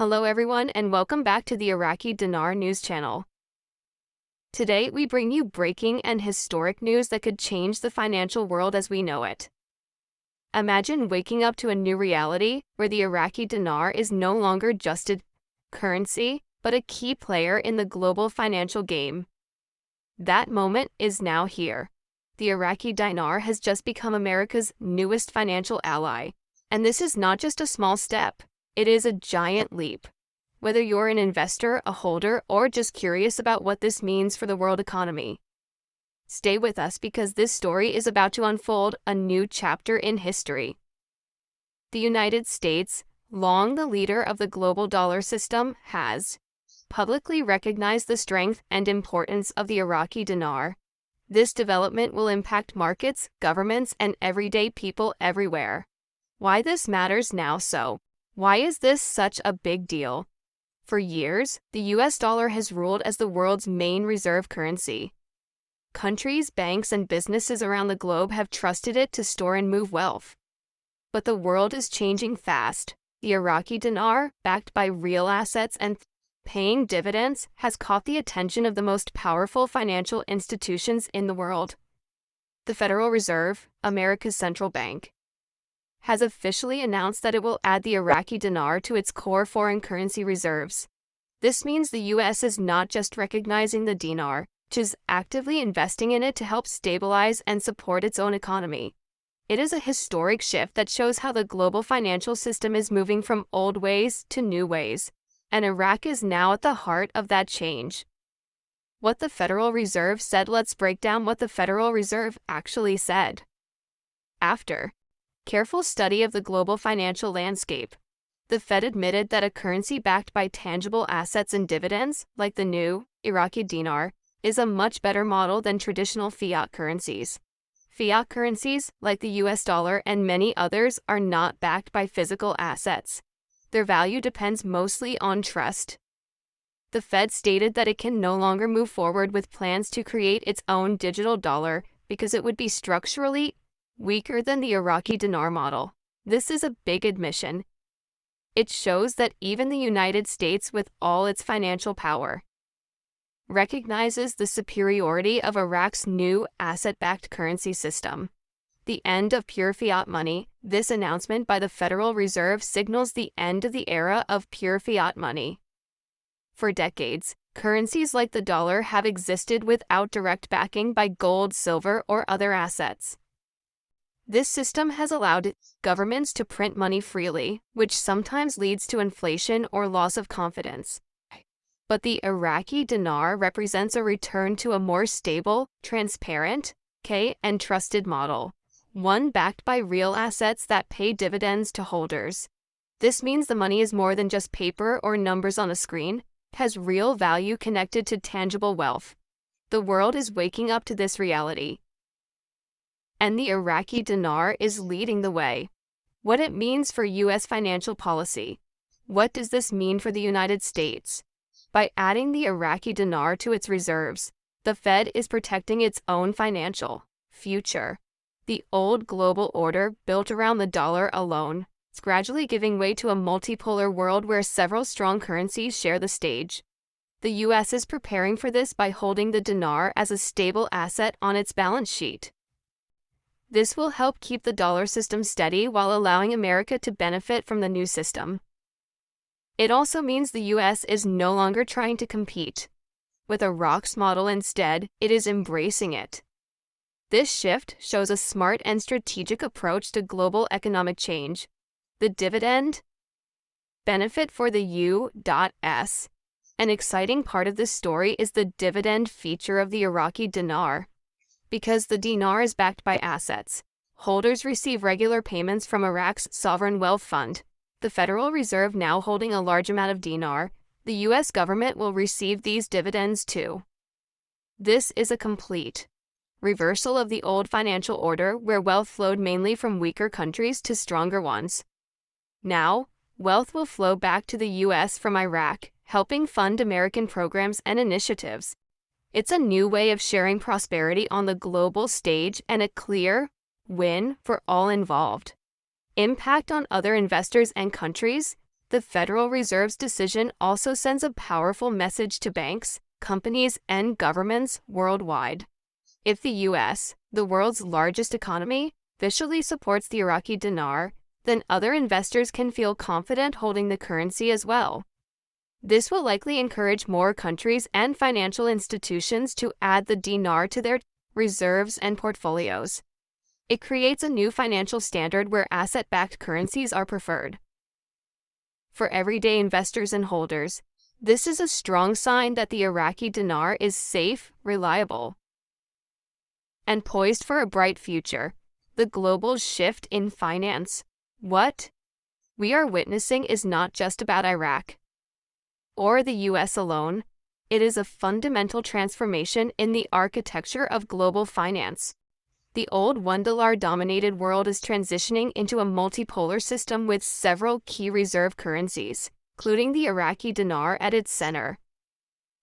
Hello everyone and welcome back to the Iraqi Dinar News channel. Today we bring you breaking and historic news that could change the financial world as we know it. Imagine waking up to a new reality where the Iraqi dinar is no longer just a currency, but a key player in the global financial game. That moment is now here. The Iraqi dinar has just become America's newest financial ally, and this is not just a small step. It is a giant leap. Whether you're an investor, a holder, or just curious about what this means for the world economy, stay with us because this story is about to unfold a new chapter in history. The United States, long the leader of the global dollar system, has publicly recognized the strength and importance of the Iraqi dinar. This development will impact markets, governments, and everyday people everywhere. Why this matters now so? Why is this such a big deal? For years, the US dollar has ruled as the world's main reserve currency. Countries, banks, and businesses around the globe have trusted it to store and move wealth. But the world is changing fast. The Iraqi dinar, backed by real assets and paying dividends, has caught the attention of the most powerful financial institutions in the world. The Federal Reserve, America's central bank, has officially announced that it will add the Iraqi dinar to its core foreign currency reserves. This means the US is not just recognizing the dinar, it is actively investing in it to help stabilize and support its own economy. It is a historic shift that shows how the global financial system is moving from old ways to new ways, and Iraq is now at the heart of that change. What the Federal Reserve said. Let's break down what the Federal Reserve actually said. After careful study of the global financial landscape, the Fed admitted that a currency backed by tangible assets and dividends, like the new Iraqi dinar, is a much better model than traditional fiat currencies. Fiat currencies, like the US dollar and many others, are not backed by physical assets. Their value depends mostly on trust. The Fed stated that it can no longer move forward with plans to create its own digital dollar because it would be structurally weaker than the Iraqi dinar model. This is a big admission. It shows that even the United States, with all its financial power, recognizes the superiority of Iraq's new asset-backed currency system. The end of pure fiat money. This announcement by the Federal Reserve signals the end of the era of pure fiat money. For decades, currencies like the dollar have existed without direct backing by gold, silver, or other assets. This system has allowed governments to print money freely, which sometimes leads to inflation or loss of confidence. But the Iraqi dinar represents a return to a more stable, transparent, and trusted model, one backed by real assets that pay dividends to holders. This means the money is more than just paper or numbers on a screen. It has real value connected to tangible wealth. The world is waking up to this reality, and the Iraqi dinar is leading the way. What it means for U.S. financial policy. What does this mean for the United States? By adding the Iraqi dinar to its reserves, the Fed is protecting its own financial future. The old global order, built around the dollar alone, is gradually giving way to a multipolar world where several strong currencies share the stage. The U.S. is preparing for this by holding the dinar as a stable asset on its balance sheet. This will help keep the dollar system steady while allowing America to benefit from the new system. It also means the U.S. is no longer trying to compete with Iraq's model. Instead, it is embracing it. This shift shows a smart and strategic approach to global economic change. The dividend benefit for the U.S. An exciting part of this story is the dividend feature of the Iraqi dinar. Because the dinar is backed by assets, holders receive regular payments from Iraq's sovereign wealth fund. The Federal Reserve now holding a large amount of dinar, the U.S. government will receive these dividends too. This is a complete reversal of the old financial order where wealth flowed mainly from weaker countries to stronger ones. Now, wealth will flow back to the U.S. from Iraq, helping fund American programs and initiatives. It's a new way of sharing prosperity on the global stage and a clear win for all involved. Impact on other investors and countries. The Federal Reserve's decision also sends a powerful message to banks, companies, and governments worldwide. If the U.S., the world's largest economy, officially supports the Iraqi dinar, then other investors can feel confident holding the currency as well. This will likely encourage more countries and financial institutions to add the dinar to their reserves and portfolios. It creates a new financial standard where asset-backed currencies are preferred. For everyday investors and holders, this is a strong sign that the Iraqi dinar is safe, reliable, and poised for a bright future. The global shift in finance. What we are witnessing is not just about Iraq or the U.S. alone. It is a fundamental transformation in the architecture of global finance. The old $1-dominated world is transitioning into a multipolar system with several key reserve currencies, including the Iraqi dinar at its center.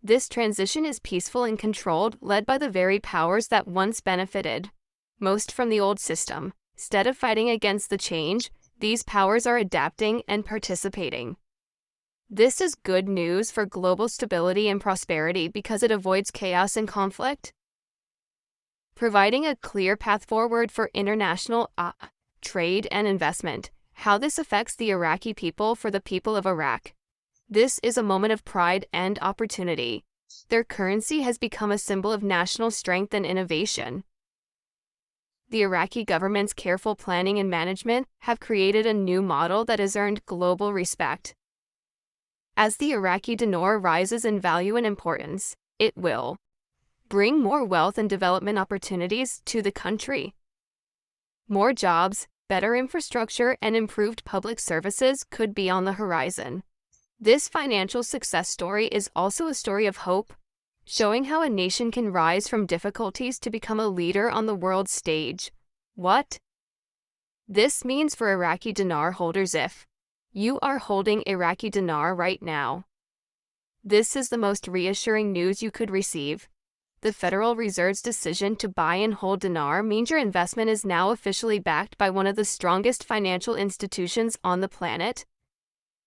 This transition is peaceful and controlled, led by the very powers that once benefited most from the old system. Instead of fighting against the change, these powers are adapting and participating. This is good news for global stability and prosperity because it avoids chaos and conflict, providing a clear path forward for international trade and investment. How this affects the Iraqi people. For the people of Iraq, this is a moment of pride and opportunity. Their currency has become a symbol of national strength and innovation. The Iraqi government's careful planning and management have created a new model that has earned global respect. As the Iraqi dinar rises in value and importance, it will bring more wealth and development opportunities to the country. More jobs, better infrastructure, and improved public services could be on the horizon. This financial success story is also a story of hope, showing how a nation can rise from difficulties to become a leader on the world stage. What this means for Iraqi dinar holders. If you are holding Iraqi dinar right now, this is the most reassuring news you could receive. The Federal Reserve's decision to buy and hold dinar means your investment is now officially backed by one of the strongest financial institutions on the planet.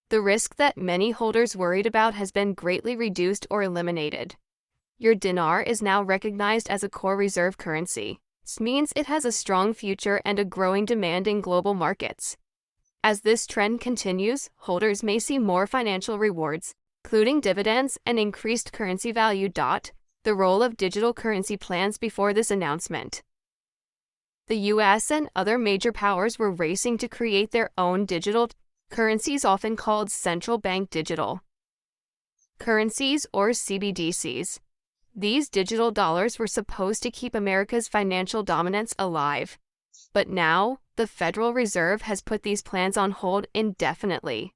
The risk that many holders worried about has been greatly reduced or eliminated. Your dinar is now recognized as a core reserve currency. This means it has a strong future and a growing demand in global markets. As this trend continues, holders may see more financial rewards, including dividends and increased currency value. The role of digital currency plans. Before this announcement, the U.S. and other major powers were racing to create their own digital currencies, often called central bank digital currencies or CBDCs. These digital dollars were supposed to keep America's financial dominance alive. But now, the Federal Reserve has put these plans on hold indefinitely.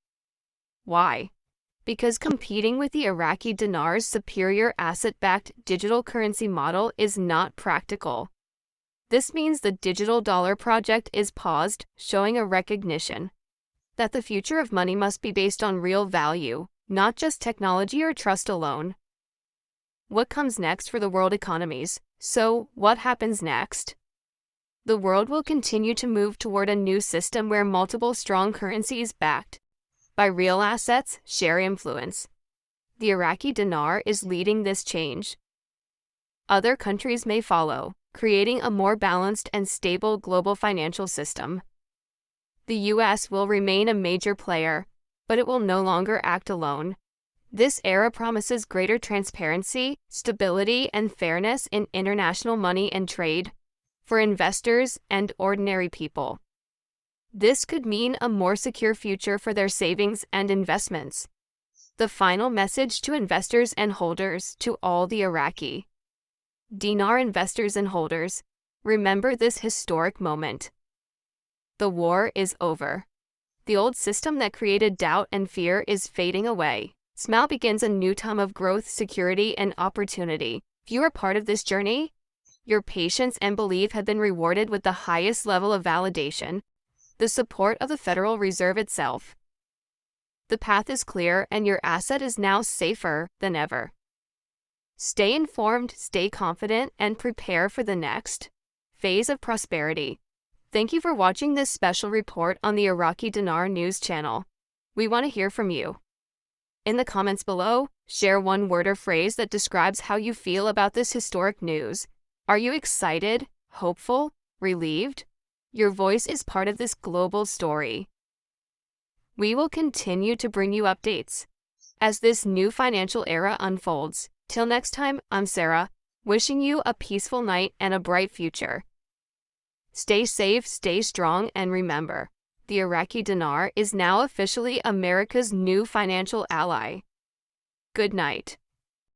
Why? Because competing with the Iraqi dinar's superior asset-backed digital currency model is not practical. This means the digital dollar project is paused, showing a recognition that the future of money must be based on real value, not just technology or trust alone. What comes next for the world economies? So, what happens next? The world will continue to move toward a new system where multiple strong currencies backed by real assets share influence. The Iraqi dinar is leading this change. Other countries may follow, creating a more balanced and stable global financial system. The U.S. will remain a major player, but it will no longer act alone. This era promises greater transparency, stability, and fairness in international money and trade for investors and ordinary people. This could mean a more secure future for their savings and investments. The final message to investors and holders. To all the Iraqi dinar investors and holders, remember this historic moment. The war is over. The old system that created doubt and fear is fading away. Now begins a new time of growth, security, and opportunity. If you are part of this journey, your patience and belief have been rewarded with the highest level of validation, the support of the Federal Reserve itself. The path is clear and your asset is now safer than ever. Stay informed, stay confident, and prepare for the next phase of prosperity. Thank you for watching this special report on the Iraqi Dinar News channel. We want to hear from you. In the comments below, share one word or phrase that describes how you feel about this historic news. Are you excited, hopeful, relieved? Your voice is part of this global story. We will continue to bring you updates as this new financial era unfolds. Till next time, I'm Sarah, wishing you a peaceful night and a bright future. Stay safe, stay strong, and remember, the Iraqi dinar is now officially America's new financial ally. Good night.